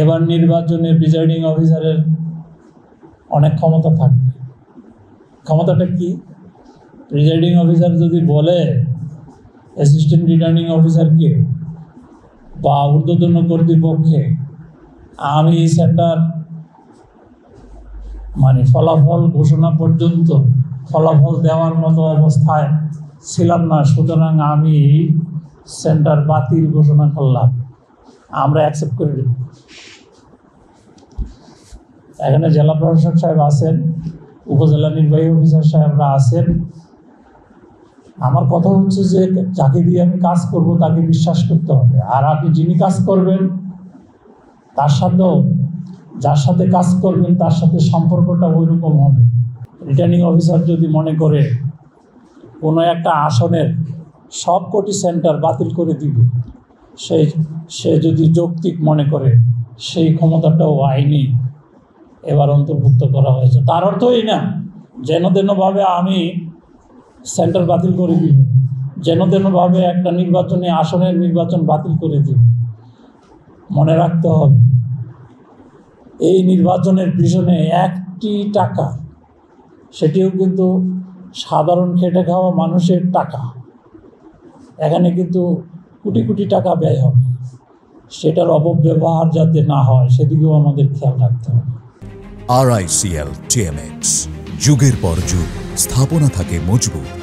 এবার নির্বাচনে প্রিজাইডিং অফিসারের অনেক ক্ষমতা থাকবে। ক্ষমতাটা কি? প্রিজাইডিং অফিসার যদি বলে অ্যাসিস্ট্যান্ট রিটার্নিং অফিসারকে বা ঊর্ধ্বতন কর্তৃপক্ষে, আমি সেন্টার ফলাফল ঘোষণা পর্যন্ত ফলাফল দেওয়ার মতো অবস্থায় ছিলাম না, সুতরাং আমি সেন্টার বাতিল ঘোষণা করলাম, আমরা অ্যাকসেপ্ট করে নেব। এখানে জেলা প্রশাসক সাহেব আছেন, উপজেলা নির্বাহী অফিসার সাহেবরা আছেন। আমার কথা হচ্ছে যে যাকে দিয়ে আমি কাজ করব তাকে বিশ্বাস করতে হবে। আর আপনি যিনি কাজ করবেন তার সাথেও, যার সাথে কাজ করবেন তার সাথে সম্পর্কটা ওই রকম হবে। রিটার্নিং অফিসার যদি মনে করে কোনো একটা আসনের সবকটি সেন্টার বাতিল করে দিবে, সে যদি যৌক্তিক মনে করে, সেই ক্ষমতাটাও আইনি এবার অন্তর্ভুক্ত করা হয়েছে। তার অর্থ এই না যেন তেনভাবে আমি সেন্টার বাতিল করে দিব, যেন তেনভাবে একটা নির্বাচনী আসনের নির্বাচন বাতিল করে দিব। মনে রাখতে হবে এই নির্বাচনের পিছনে একটি টাকা, সেটিও কিন্তু সাধারণ খেটে খাওয়া মানুষের টাকা, এখানে কিন্তু কোটি কোটি টাকা ব্যয় হবে। সেটার অপব্যবহার যাতে না হয় সেদিকেও আমাদের খেয়াল রাখতে হবে। RICL TMX, যুগের পর যুগ স্থাপনা থাকে মজবুত।